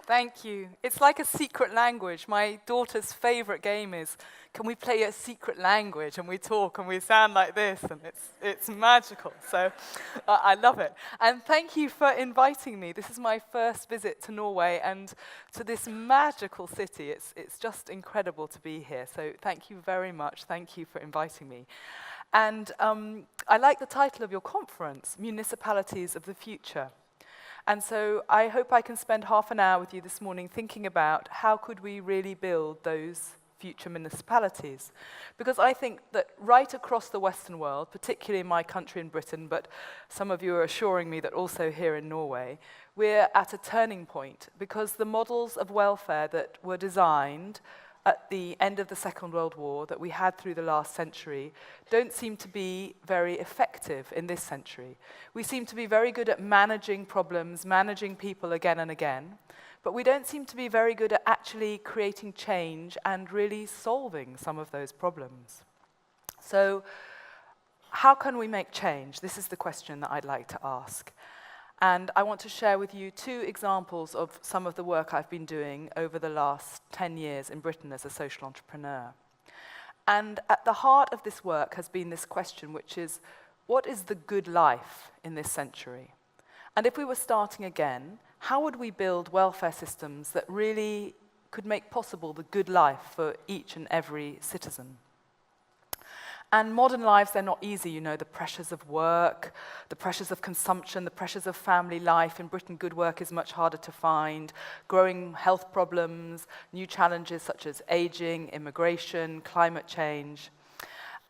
Thank you. It's like a secret language. My daughter's favorite game is, can we play a secret language? And we talk and we sound like this, and it's magical. So I love it. And thank you for inviting me. This is my first visit to Norway and to this magical city. It's just incredible to be here. So thank you very much. Thank you for inviting me. And I like the title of your conference, Municipalities of the Future. And so I hope I can spend half an hour with you this morning thinking about how could we really build those future municipalities. Because I think that right across the Western world, particularly in my country in Britain, but some of you are assuring me that also here in Norway, we're at a turning point because the models of welfare that were designed at the end of the Second World War that we had through the last century don't seem to be very effective in this century. We seem to be very good at managing problems, managing people again and again, but we don't seem to be very good at actually creating change and really solving some of those problems. So how can we make change? This is the question that I'd like to ask. And I want to share with you two examples of some of the work I've been doing over the last 10 years in Britain as a social entrepreneur. And at the heart of this work has been this question, which is, what is the good life in this century? And if we were starting again, how would we build welfare systems that really could make possible the good life for each and every citizen? And modern lives, they're not easy, you know, the pressures of work, the pressures of consumption, the pressures of family life. In Britain, good work is much harder to find, growing health problems, new challenges such as aging, immigration, climate change.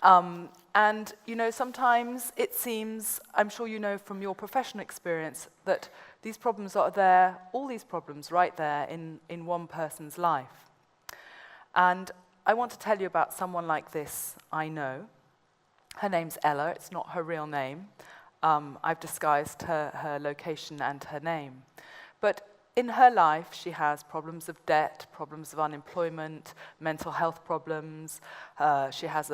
And, you know, sometimes it seems, I'm sure you know from your professional experience, that these problems are there, all these problems right there in one person's life. And I want to tell you about someone like this I know. Her name's Ella. It's not her real name. I've disguised her location and her name. But in her life, she has problems of debt, problems of unemployment, mental health problems. She has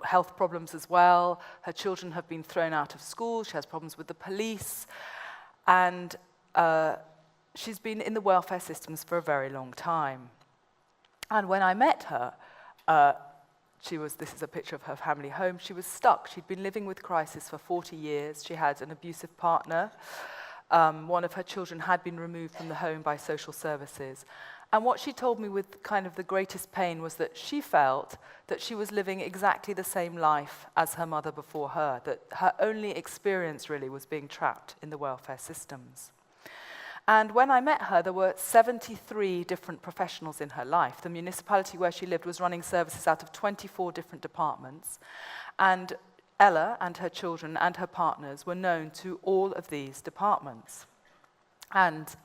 health problems as well. Her children have been thrown out of school. She has problems with the police. And she's been in the welfare systems for a very long time. And when I met her, this is a picture of her family home, she was stuck. She'd been living with crisis for 40 years. She had an abusive partner. One of her children had been removed from the home by social services. And what she told me with kind of the greatest pain was that she felt that she was living exactly the same life as her mother before her, that her only experience really was being trapped in the welfare systems. And when I met her, there were 73 different professionals in her life. The municipality where she lived was running services out of 24 different departments. And Ella and her children and her partners were known to all of these departments. And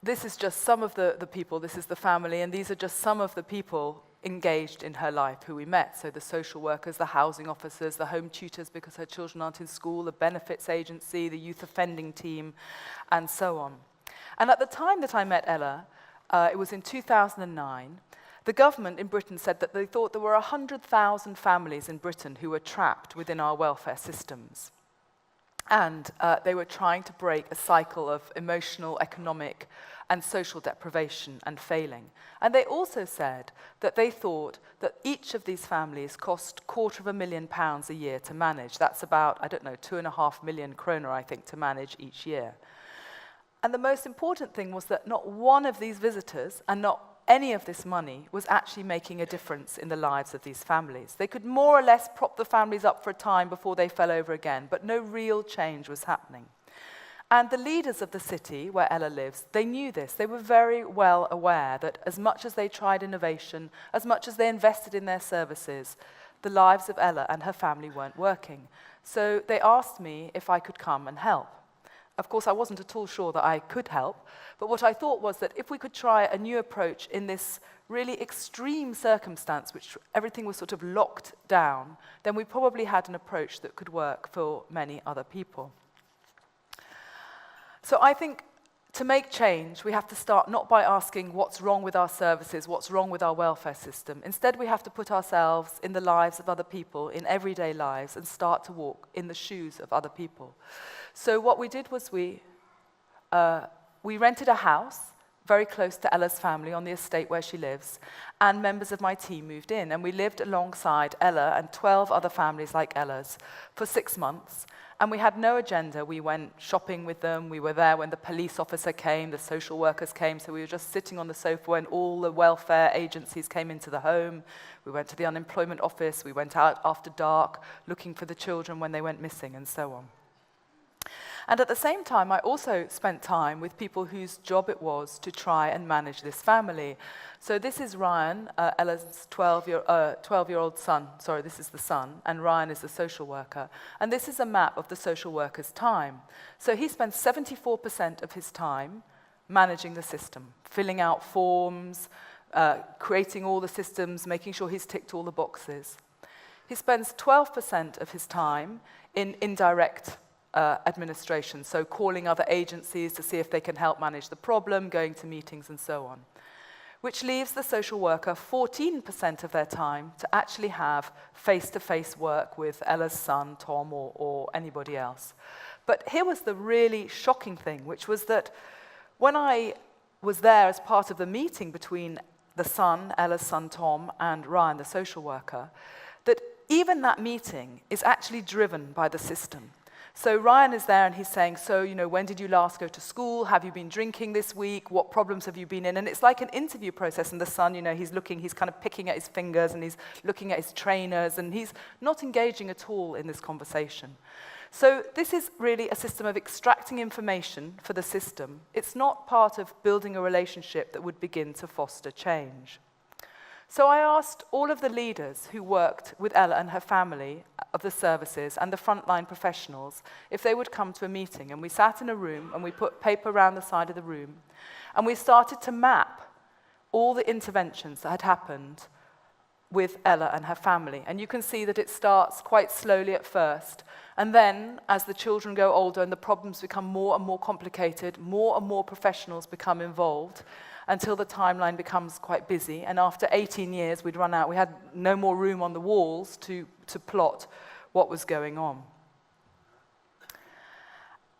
this is just some of the people, this is the family, and these are just some of the people engaged in her life who we met. So the social workers, the housing officers, the home tutors because her children aren't in school, the benefits agency, the youth offending team, and so on. And at the time that I met Ella, it was in 2009, the government in Britain said that they thought there were 100,000 families in Britain who were trapped within our welfare systems. And they were trying to break a cycle of emotional, economic, and social deprivation and failing. And they also said that they thought that each of these families cost £250,000 a year to manage. That's about, 2.5 million kroner, I think, to manage each year. And the most important thing was that not one of these visitors and not any of this money was actually making a difference in the lives of these families. They could more or less prop the families up for a time before they fell over again, but no real change was happening. And the leaders of the city where Ella lives, they knew this. They were very well aware that as much as they tried innovation, as much as they invested in their services, the lives of Ella and her family weren't working. So they asked me if I could come and help. Of course, I wasn't at all sure that I could help, but what I thought was that if we could try a new approach in this really extreme circumstance, which everything was sort of locked down, then we probably had an approach that could work for many other people. So I think to make change, we have to start not by asking what's wrong with our services, what's wrong with our welfare system. Instead, we have to put ourselves in the lives of other people, in everyday lives, and start to walk in the shoes of other people. So what we did was we we rented a house very close to Ella's family on the estate where she lives, and members of my team moved in, and we lived alongside Ella and 12 other families like Ella's for 6 months, and we had no agenda. We went shopping with them, we were there when the police officer came, the social workers came, so we were just sitting on the sofa when all the welfare agencies came into the home. We went to the unemployment office, we went out after dark, looking for the children when they went missing, and so on. And at the same time, I also spent time with people whose job it was to try and manage this family. So this is Ryan, Ella's 12-year-old son. Sorry, this is the son, and Ryan is the social worker. And this is a map of the social worker's time. So he spends 74% of his time managing the system, filling out forms, creating all the systems, making sure he's ticked all the boxes. He spends 12% of his time in indirect administration, so calling other agencies to see if they can help manage the problem, going to meetings and so on, which leaves the social worker 14% of their time to actually have face-to-face work with Ella's son, Tom, or anybody else. But here was the really shocking thing, which was that when I was there as part of the meeting between the son, Ella's son, Tom, and Ryan, the social worker, that even that meeting is actually driven by the system. So Ryan is there and he's saying, so, when did you last go to school? Have you been drinking this week? What problems have you been in? And it's like an interview process, and the son, he's kind of picking at his fingers and he's looking at his trainers and he's not engaging at all in this conversation. So this is really a system of extracting information for the system. It's not part of building a relationship that would begin to foster change. So I asked all of the leaders who worked with Ella and her family of the services and the frontline professionals if they would come to a meeting. And we sat in a room and we put paper around the side of the room and we started to map all the interventions that had happened with Ella and her family. And you can see that it starts quite slowly at first. And then, as the children go older and the problems become more and more complicated, more and more professionals become involved, until the timeline becomes quite busy. And after 18 years, we'd run out. We had no more room on the walls to plot what was going on.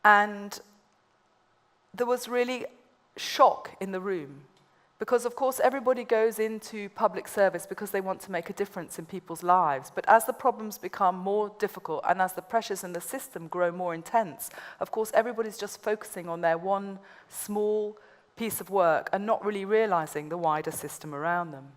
And there was really shock in the room. Because, of course, everybody goes into public service because they want to make a difference in people's lives. But as the problems become more difficult and as the pressures in the system grow more intense, of course, everybody's just focusing on their one small piece of work and not really realizing the wider system around them.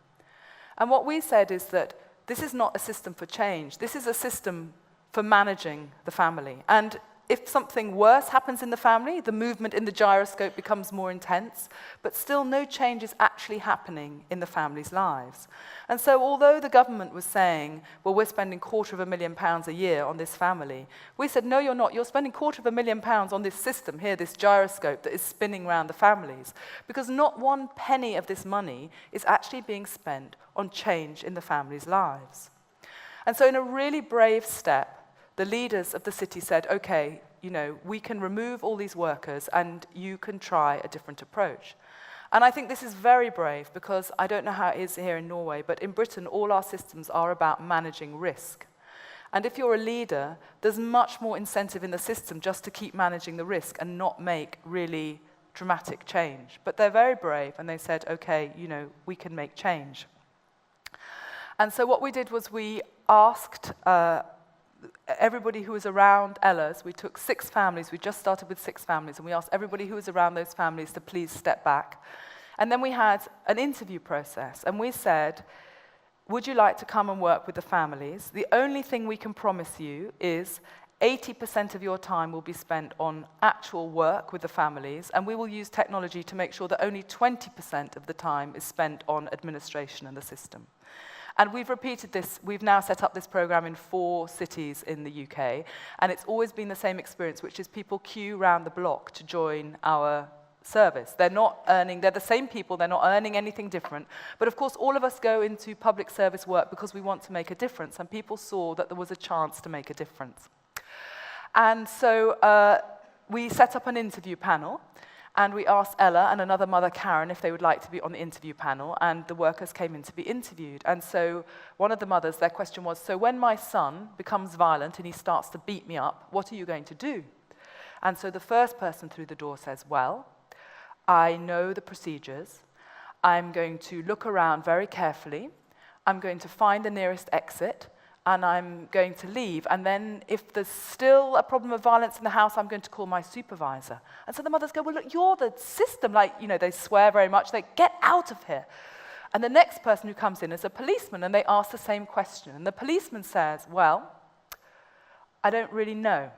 And what we said is that this is not a system for change. This is a system for managing the family. And if something worse happens in the family, the movement in the gyroscope becomes more intense, but still no change is actually happening in the family's lives. And so although the government was saying, well, we're spending £250,000 a year on this family, we said, no, you're not. You're spending £250,000 on this system here, this gyroscope that is spinning around the families, because not one penny of this money is actually being spent on change in the families' lives. And so in a really brave step, the leaders of the city said, okay, we can remove all these workers and you can try a different approach. And I think this is very brave because I don't know how it is here in Norway, but in Britain, all our systems are about managing risk. And if you're a leader, there's much more incentive in the system just to keep managing the risk and not make really dramatic change. But they're very brave and they said, okay, we can make change. And so what we did was we asked everybody who was around Ella's. We took 6 families. We just started with 6 families, and we asked everybody who was around those families to please step back. And then we had an interview process, and we said, would you like to come and work with the families? The only thing we can promise you is 80% of your time will be spent on actual work with the families, and we will use technology to make sure that only 20% of the time is spent on administration and the system. And we've repeated this. We've now set up this program in 4 cities in the UK, and it's always been the same experience, which is people queue round the block to join our service. They're the same people, they're not earning anything different. But of course, all of us go into public service work because we want to make a difference, and people saw that there was a chance to make a difference. And so we set up an interview panel, and we asked Ella and another mother, Karen, if they would like to be on the interview panel, and the workers came in to be interviewed. And so one of the mothers, their question was, so when my son becomes violent and he starts to beat me up, what are you going to do? And so the first person through the door says, well, I know the procedures. I'm going to look around very carefully. I'm going to find the nearest exit, and I'm going to leave. And then if there's still a problem of violence in the house, I'm going to call my supervisor. And so the mothers go, well, look, you're the system. Like, you know, they swear very much. They get out of here. And the next person who comes in is a policeman, and they ask the same question. And the policeman says, well, I don't really know.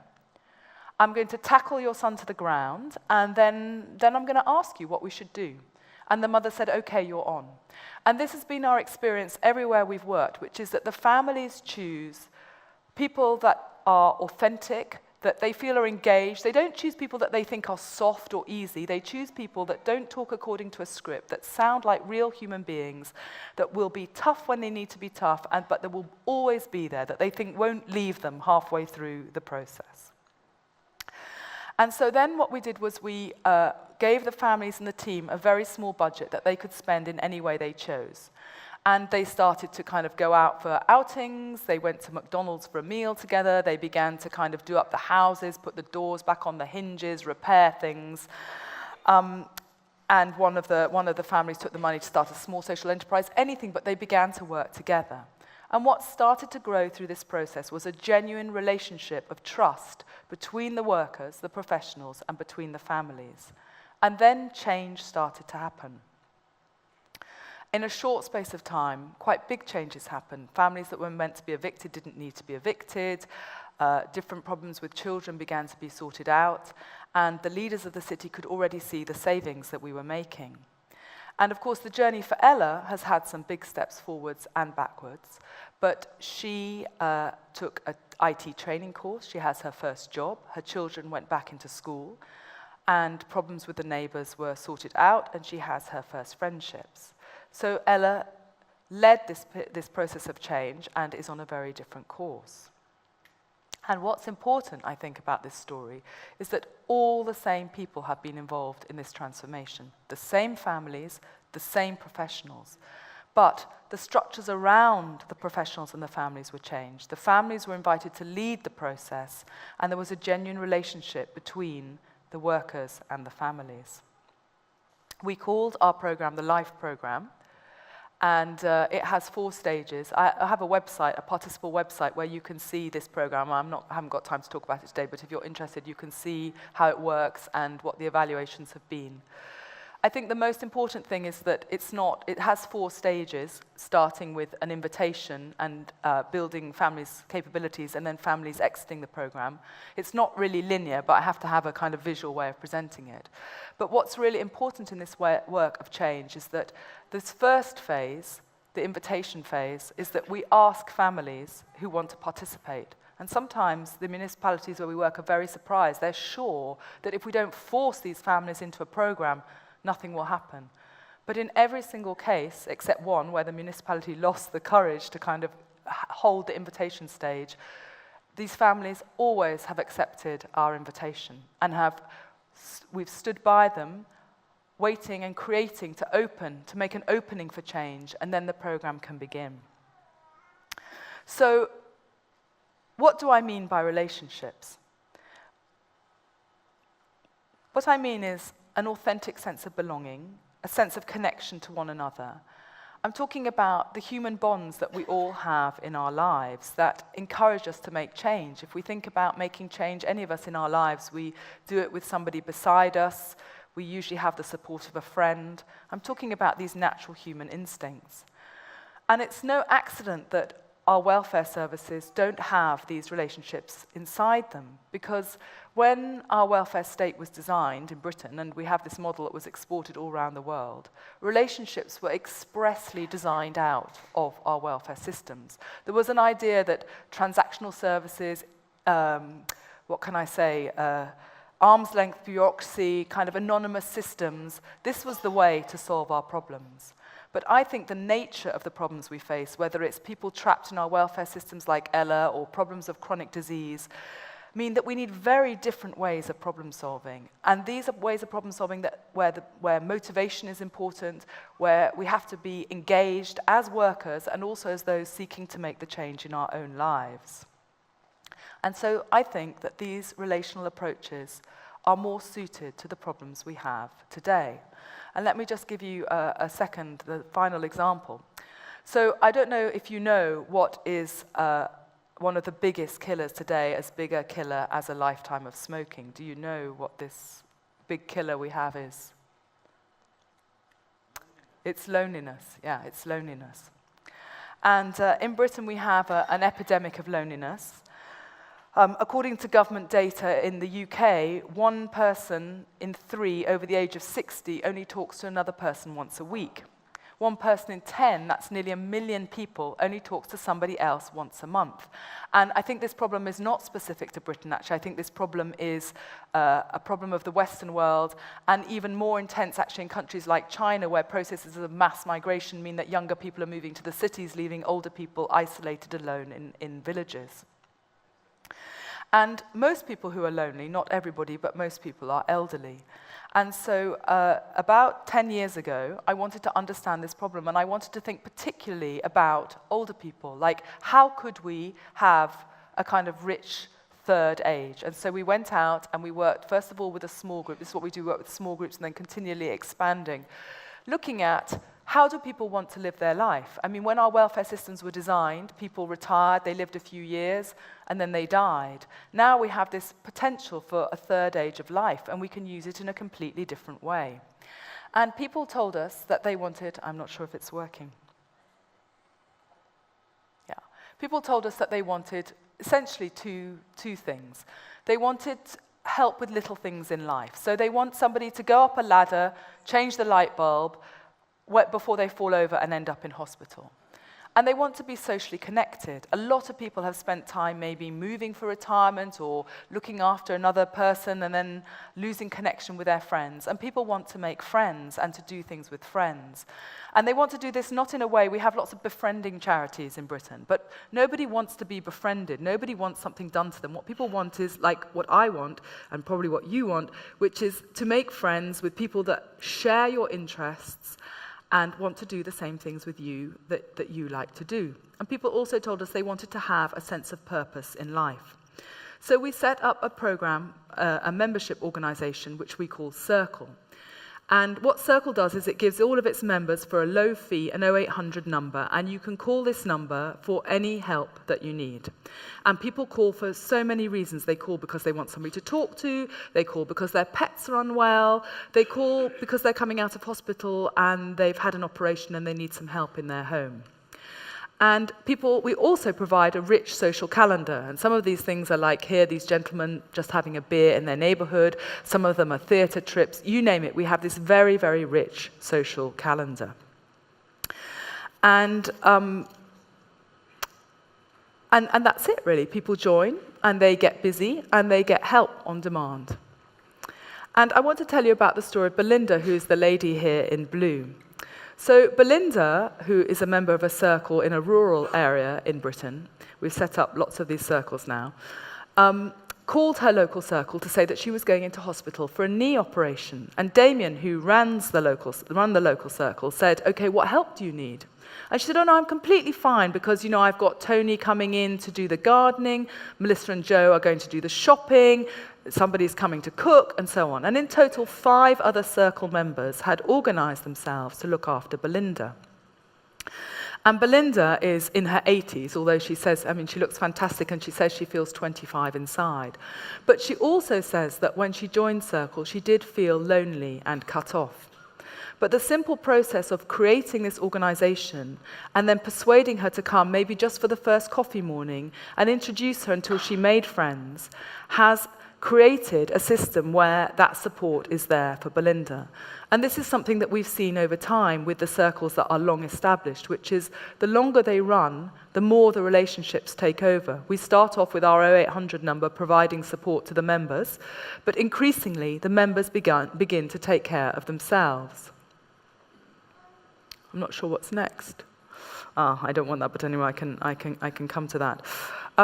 I'm going to tackle your son to the ground, and then I'm going to ask you what we should do. And the mother said, okay, you're on. And this has been our experience everywhere we've worked, which is that the families choose people that are authentic, that they feel are engaged. They don't choose people that they think are soft or easy. They choose people that don't talk according to a script, that sound like real human beings, that will be tough when they need to be tough, but that will always be there, that they think won't leave them halfway through the process. And so then what we did was we gave the families and the team a very small budget that they could spend in any way they chose. And they started to kind of go out for outings. They went to McDonald's for a meal together. They began to kind of do up the houses, put the doors back on the hinges, repair things. And one of the families took the money to start a small social enterprise, anything, but they began to work together. And what started to grow through this process was a genuine relationship of trust between the workers, the professionals, and between the families. And then change started to happen. In a short space of time, quite big changes happened. Families that were meant to be evicted didn't need to be evicted. Different problems with children began to be sorted out. And the leaders of the city could already see the savings that we were making. And of course, the journey for Ella has had some big steps forwards and backwards. But she took an IT training course. She has her first job. Her children went back into school. And problems with the neighbors were sorted out, and she has her first friendships. So Ella led this process of change and is on a very different course. And what's important, I think, about this story is that all the same people have been involved in this transformation. The same families, the same professionals. But the structures around the professionals and the families were changed. The families were invited to lead the process, and there was a genuine relationship between the workers and the families. We called our program the Life Program, and it has 4 stages. I have a website, a participant website, where you can see this program. I haven't got time to talk about it today, but if you're interested, you can see how it works and what the evaluations have been. I think the most important thing is that it has 4 stages, starting with an invitation and building families' capabilities, and then families exiting the program. It's not really linear, but I have to have a kind of visual way of presenting it. But what's really important in this work of change is that this first phase, the invitation phase, is that we ask families who want to participate. And sometimes the municipalities where we work are very surprised. They're sure that if we don't force these families into a program, nothing will happen. But in every single case, except one where the municipality lost the courage to kind of hold the invitation stage, these families always have accepted our invitation and we've stood by them, waiting and creating to make an opening for change, and then the program can begin. So, what do I mean by relationships? What I mean is an authentic sense of belonging, a sense of connection to one another. I'm talking about the human bonds that we all have in our lives that encourage us to make change. If we think about making change, any of us in our lives, we do it with somebody beside us. We usually have the support of a friend. I'm talking about these natural human instincts. And it's no accident that our welfare services don't have these relationships inside them, because when our welfare state was designed in Britain, and we have this model that was exported all around the world, relationships were expressly designed out of our welfare systems. There was an idea that transactional services, arm's length bureaucracy, kind of anonymous systems, this was the way to solve our problems. But I think the nature of the problems we face, whether it's people trapped in our welfare systems like Ella or problems of chronic disease, mean that we need very different ways of problem solving. And these are ways of problem solving where motivation is important, where we have to be engaged as workers and also as those seeking to make the change in our own lives. And so I think that these relational approaches are more suited to the problems we have today. And let me just give you the final example. So I don't know if you know what is one of the biggest killers today, as big a killer as a lifetime of smoking. Do you know what this big killer we have is? It's loneliness. Yeah, it's loneliness. And in Britain, we have an epidemic of loneliness. According to government data in the UK, 1 person in 3 over the age of 60 only talks to another person once a week. 1 person in 10, that's nearly 1 million people, only talks to somebody else once a month. And I think this problem is not specific to Britain, actually. I think this problem is a problem of the Western world, and even more intense, actually, in countries like China, where processes of mass migration mean that younger people are moving to the cities, leaving older people isolated alone in villages. And most people who are lonely, not everybody, but most people are elderly. And so about 10 years ago, I wanted to understand this problem, and I wanted to think particularly about older people, like how could we have a kind of rich third age? And so we went out and we worked, first of all, with a small group. This is what we do, work with small groups and then continually expanding, looking at how do people want to live their life? I mean, when our welfare systems were designed, people retired, they lived a few years, and then they died. Now we have this potential for a third age of life, and we can use it in a completely different way. And people told us that they wanted, I'm not sure if it's working. Yeah. People told us that they wanted essentially two things. They wanted help with little things in life. So they want somebody to go up a ladder, change the light bulb, before they fall over and end up in hospital. And they want to be socially connected. A lot of people have spent time maybe moving for retirement or looking after another person and then losing connection with their friends. And people want to make friends and to do things with friends. And they want to do this not in a way, we have lots of befriending charities in Britain, but nobody wants to be befriended. Nobody wants something done to them. What people want is like what I want, and probably what you want, which is to make friends with people that share your interests and want to do the same things with you that you like to do. And people also told us they wanted to have a sense of purpose in life. So we set up a program, a membership organization, which we call Circle. And what Circle does is it gives all of its members, for a low fee, an 0800 number, and you can call this number for any help that you need. And people call for so many reasons. They call because they want somebody to talk to, they call because their pets are unwell, they call because they're coming out of hospital and they've had an operation and they need some help in their home. And we also provide a rich social calendar. And some of these things are like here, these gentlemen just having a beer in their neighborhood. Some of them are theater trips. You name it, we have this very, very rich social calendar. And that's it, really. People join, and they get busy, and they get help on demand. And I want to tell you about the story of Belinda, who's the lady here in blue. So Belinda, who is a member of a circle in a rural area in Britain, we've set up lots of these circles now, called her local circle to say that she was going into hospital for a knee operation. And Damien, who run the local circle, said, okay, what help do you need? And she said, oh no, I'm completely fine because, I've got Tony coming in to do the gardening, Melissa and Joe are going to do the shopping, somebody's coming to cook, and so on. And in total, 5 other circle members had organized themselves to look after Belinda. And Belinda is in her 80s, although she says, she looks fantastic and she says she feels 25 inside. But she also says that when she joined Circle, she did feel lonely and cut off. But the simple process of creating this organization and then persuading her to come, maybe just for the first coffee morning, and introduce her until she made friends, has created a system where that support is there for Belinda. And this is something that we've seen over time with the circles that are long established, which is the longer they run, the more the relationships take over. We start off with our 0800 number providing support to the members, but increasingly the members begin to take care of themselves. I'm not sure what's next. I don't want that, but anyway, I can come to that.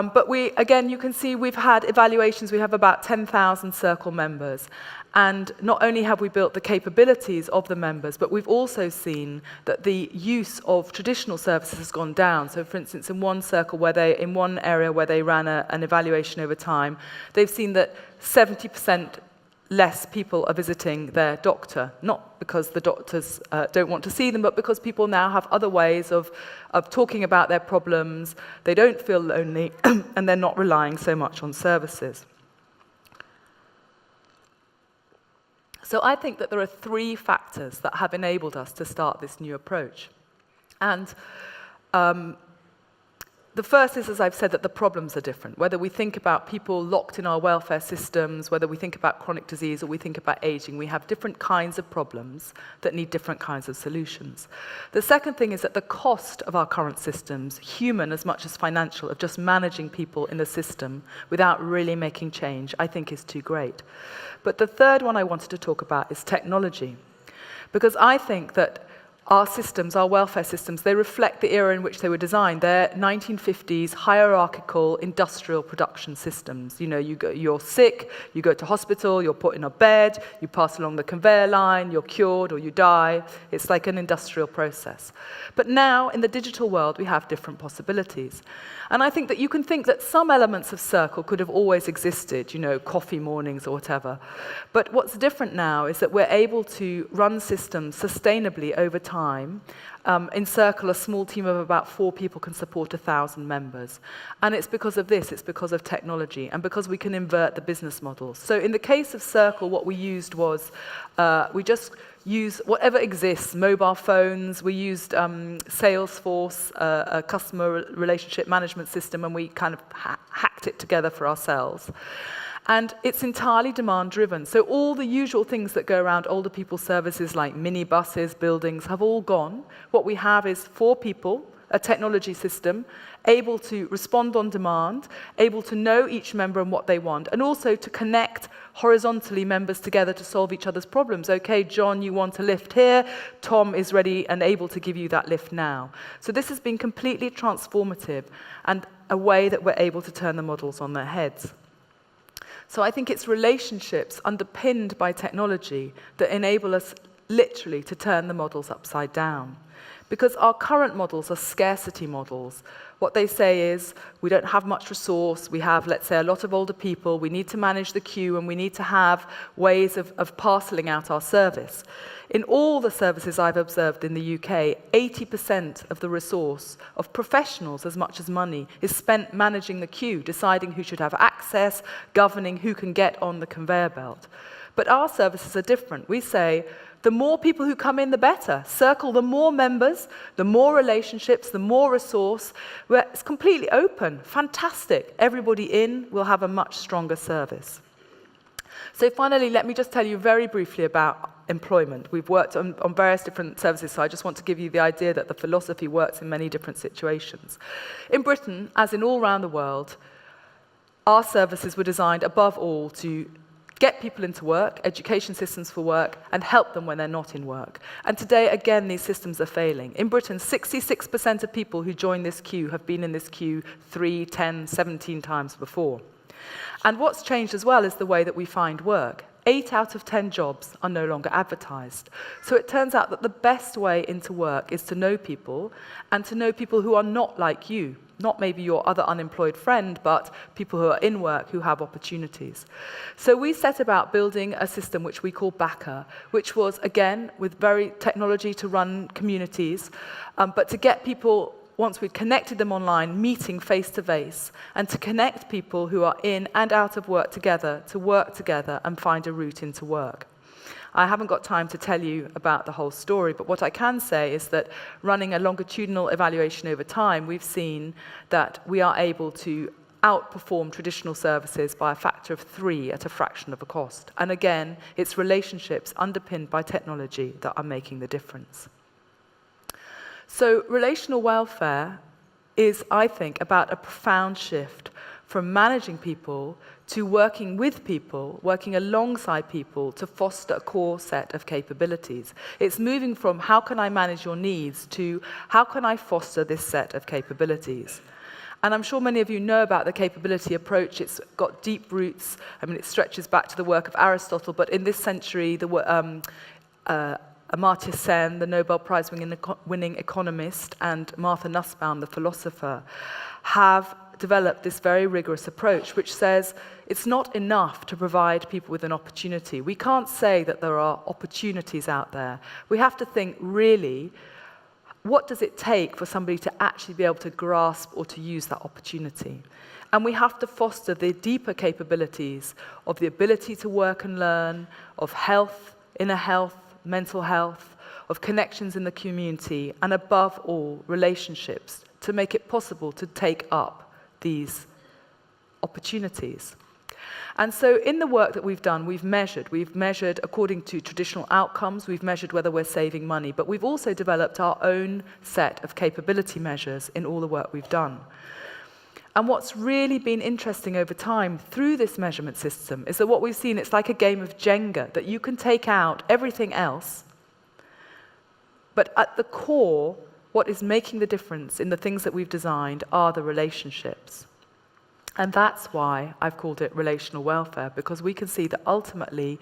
But again, you can see we've had evaluations. We have about 10,000 Circle members. And not only have we built the capabilities of the members, but we've also seen that the use of traditional services has gone down. So for instance, in one Circle, in one area where they ran an evaluation over time, they've seen that 70% less people are visiting their doctor, not because the doctors don't want to see them, but because people now have other ways of talking about their problems. They don't feel lonely, and they're not relying so much on services. So I think that there are 3 factors that have enabled us to start this new approach. And the first is, as I've said, that the problems are different. Whether we think about people locked in our welfare systems, whether we think about chronic disease or we think about aging, we have different kinds of problems that need different kinds of solutions. The second thing is that the cost of our current systems, human as much as financial, of just managing people in the system without really making change, I think is too great. But the third one I wanted to talk about is technology. Because I think that our systems, our welfare systems, they reflect the era in which they were designed. They're 1950s hierarchical industrial production systems. You know, you're sick, you go to hospital, you're put in a bed, you pass along the conveyor line, you're cured or you die. It's like an industrial process. But now, in the digital world, we have different possibilities. And I think that you can think that some elements of Circle could have always existed, you know, coffee mornings or whatever. But what's different now is that we're able to run systems sustainably over time. In Circle, a small team of about 4 people can support 1,000 members. And it's because of this, it's because of technology, and because we can invert the business models. So in the case of Circle, what we used was, we just use whatever exists, mobile phones, we used Salesforce, a customer relationship management system, and we kind of hacked it together for ourselves. And it's entirely demand-driven. So all the usual things that go around older people's services like minibuses, buildings, have all gone. What we have is 4 people, a technology system, able to respond on demand, able to know each member and what they want, and also to connect horizontally members together to solve each other's problems. Okay, John, you want a lift here. Tom is ready and able to give you that lift now. So this has been completely transformative and a way that we're able to turn the models on their heads. So I think it's relationships underpinned by technology that enable us literally to turn the models upside down. Because our current models are scarcity models. What they say is, we don't have much resource, we have, let's say, a lot of older people, we need to manage the queue, and we need to have ways of parceling out our service. In all the services I've observed in the UK, 80% of the resource of professionals, as much as money, is spent managing the queue, deciding who should have access, governing who can get on the conveyor belt. But our services are different. We say, the more people who come in, the better. Circle, the more members, the more relationships, the more resource. It's completely open. Fantastic. Everybody in will have a much stronger service. So finally, let me just tell you very briefly about employment. We've worked on various different services, so I just want to give you the idea that the philosophy works in many different situations. In Britain, as in all around the world, our services were designed above all to get people into work, education systems for work, and help them when they're not in work. And today, again, these systems are failing. In Britain, 66% of people who join this queue have been in this queue 3, 10, 17 times before. And what's changed as well is the way that we find work. 8 out of 10 jobs are no longer advertised. So it turns out that the best way into work is to know people, and to know people who are not like you. Not maybe your other unemployed friend, but people who are in work, who have opportunities. So we set about building a system which we call Backer, which was, again, with very technology to run communities, but to get people, once we'd connected them online, meeting face-to-face, and to connect people who are in and out of work together to work together and find a route into work. I haven't got time to tell you about the whole story, but what I can say is that running a longitudinal evaluation over time, we've seen that we are able to outperform traditional services by a factor of 3 at a fraction of a cost. And again, it's relationships underpinned by technology that are making the difference. So relational welfare is, I think, about a profound shift from managing people to working with people, working alongside people to foster a core set of capabilities. It's moving from how can I manage your needs to how can I foster this set of capabilities. And I'm sure many of you know about the capability approach. It's got deep roots. I mean, it stretches back to the work of Aristotle, but in this century, Amartya Sen, the Nobel Prize-winning economist, and Martha Nussbaum, the philosopher, have developed this very rigorous approach, which says it's not enough to provide people with an opportunity. We can't say that there are opportunities out there. We have to think, really, what does it take for somebody to actually be able to grasp or to use that opportunity? And we have to foster the deeper capabilities of the ability to work and learn, of health, inner health, mental health, of connections in the community, and above all, relationships, to make it possible to take up these opportunities. And so in the work that we've done, we've measured according to traditional outcomes, we've measured whether we're saving money, but we've also developed our own set of capability measures in all the work we've done. And what's really been interesting over time through this measurement system is that what we've seen, it's like a game of Jenga, that you can take out everything else, but at the core, what is making the difference in the things that we've designed are the relationships. And that's why I've called it relational welfare, because we can see that ultimately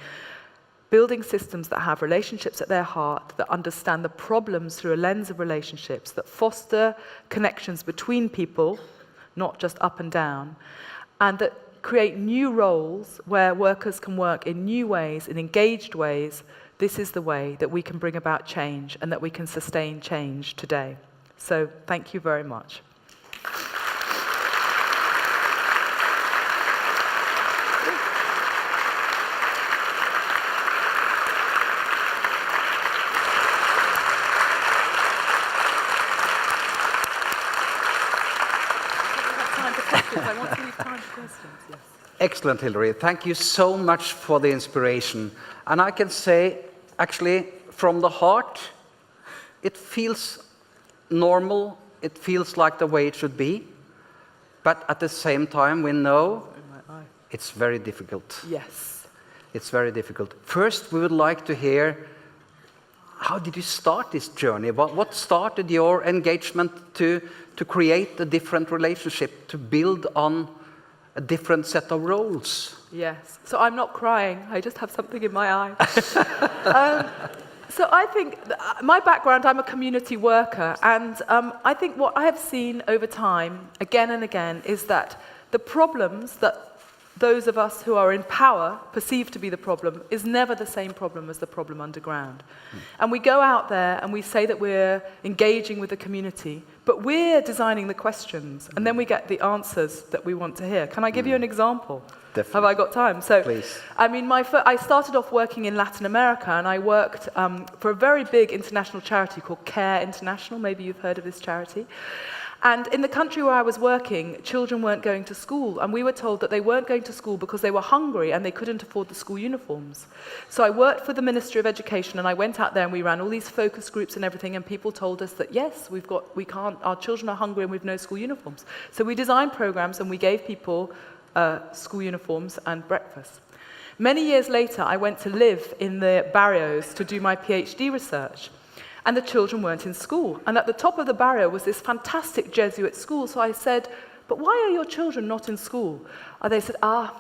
building systems that have relationships at their heart, that understand the problems through a lens of relationships, that foster connections between people, not just up and down, and that create new roles where workers can work in new ways, in engaged ways. This is the way that we can bring about change and that we can sustain change today. So thank you very much. I want to leave time for questions. Yes. Excellent, Hilary. Thank you so much for the inspiration. And I can say, actually, from the heart, it feels normal. It feels like the way it should be. But at the same time, we know it's very difficult. Yes. It's very difficult. First, we would like to hear, how did you start this journey? What started your engagement to create a different relationship, to build on a different set of roles? Yes. So I'm not crying. I just have something in my eye. So I think my background, I'm a community worker, and I think what I have seen over time, again and again, is that the problems that those of us who are in power perceive to be the problem is never the same problem as the problem underground. And we go out there and we say that we're engaging with the community, but we're designing the questions, and then we get the answers that we want to hear. Can I give you an example? Definitely. Have I got time? So, please. I mean, I started off working in Latin America, and I worked for a very big international charity called CARE International. Maybe you've heard of this charity. And in the country where I was working, children weren't going to school, and we were told that they weren't going to school because they were hungry and they couldn't afford the school uniforms. So I worked for the Ministry of Education, and I went out there and we ran all these focus groups and everything, and people told us that yes, our children are hungry and we've no school uniforms. So we designed programs and we gave people school uniforms and breakfast. Many years later, I went to live in the barrios to do my PhD research. And the children weren't in school. And at the top of the barrio was this fantastic Jesuit school. So I said, but why are your children not in school? And they said, our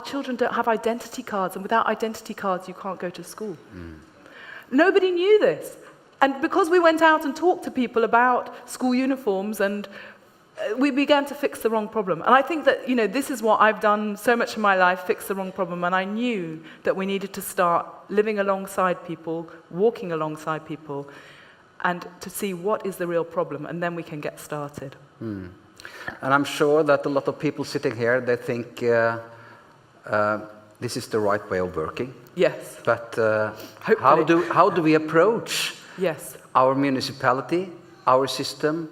children don't have identity cards, and without identity cards, you can't go to school. Nobody knew this. And because we went out and talked to people about school uniforms, and we began to fix the wrong problem. And I think that, this is what I've done so much in my life, fix the wrong problem. And I knew that we needed to start living alongside people, walking alongside people, and to see what is the real problem, and then we can get started. And I'm sure that a lot of people sitting here, they think this is the right way of working. Yes. But how do we approach our municipality, our system?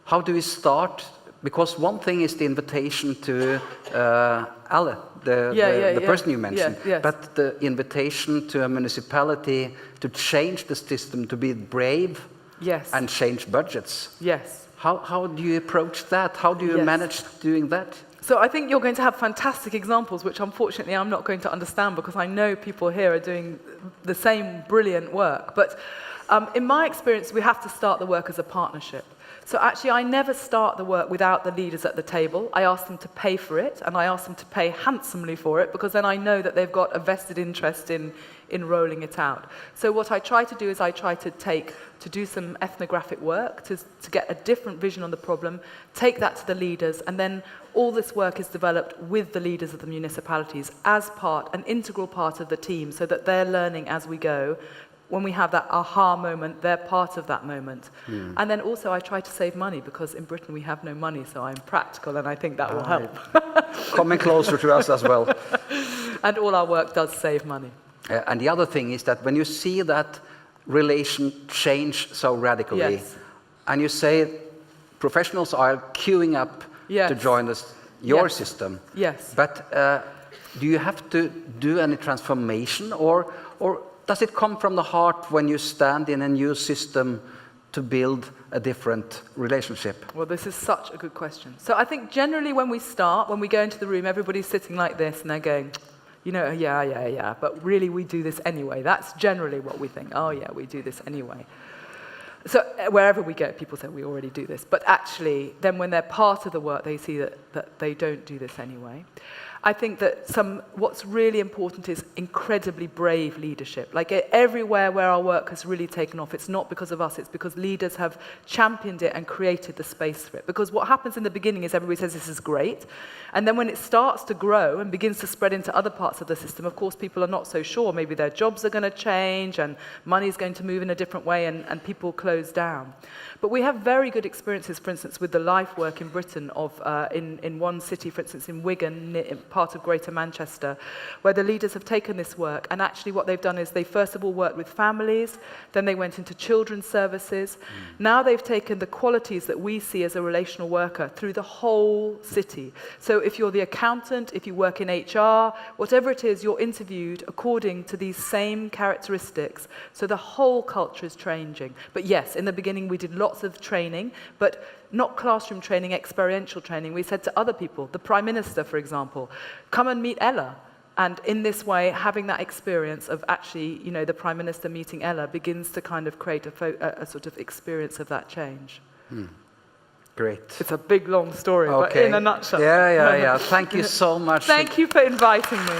How do we start? Because one thing is the invitation to alle, the person you mentioned, but the invitation to a municipality to change the system, to be brave and change budgets. Yes. How do you approach that? How do you manage doing that? So I think you're going to have fantastic examples, which unfortunately I'm not going to understand, because I know people here are doing the same brilliant work. But in my experience, we have to start the work as a partnership. So actually, I never start the work without the leaders at the table. I ask them to pay for it, and I ask them to pay handsomely for it, because then I know that they've got a vested interest in rolling it out. So what I try to do is I try to do some ethnographic work, to get a different vision on the problem, take that to the leaders, and then all this work is developed with the leaders of the municipalities as an integral part of the team, so that they're learning as we go. When we have that aha moment, they're part of that moment. And then also I try to save money, because in Britain we have no money, so I'm practical, and I think that will help. Coming closer to us as well. And all our work does save money. And the other thing is that when you see that relation change so radically, and you say professionals are queuing up to join your system, but do you have to do any transformation, or does it come from the heart when you stand in a new system to build a different relationship? Well, this is such a good question. So I think generally when we go into the room, everybody's sitting like this and they're going, yeah, but really we do this anyway. That's generally what we think. Oh yeah, we do this anyway. So wherever we go, people say we already do this. But actually, then when they're part of the work, they see that they don't do this anyway. I think that what's really important is incredibly brave leadership. Like everywhere where our work has really taken off, it's not because of us, it's because leaders have championed it and created the space for it. Because what happens in the beginning is everybody says this is great, and then when it starts to grow and begins to spread into other parts of the system, of course people are not so sure. Maybe their jobs are going to change and money is going to move in a different way, and people close down. But we have very good experiences, for instance, with the life work in Britain in one city, for instance, in Wigan, part of Greater Manchester, where the leaders have taken this work, and actually what they've done is they first of all worked with families, then they went into children's services. Now they've taken the qualities that we see as a relational worker through the whole city. So if you're the accountant, if you work in HR, whatever it is, you're interviewed according to these same characteristics. So the whole culture is changing. But yes, in the beginning we did lots of training, but not classroom training, experiential training. We said to other people, the Prime Minister, for example, come and meet Ella. And in this way, having that experience of actually, the Prime Minister meeting Ella begins to kind of create a sort of experience of that change. Great. It's a big, long story, but in a nutshell. Yeah. Thank you so much. Thank you for inviting me.